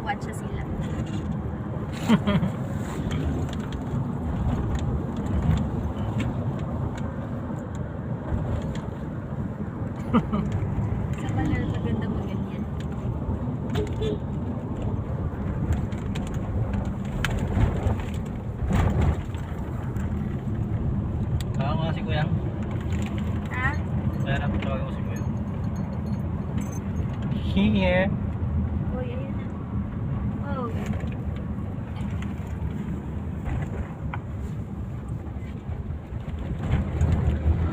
watcha sila. Sa Baler maganda mo ganyan. Tawag mo nga si Kuya. Ha? Kaya natin tawag mo si Kuya. Here.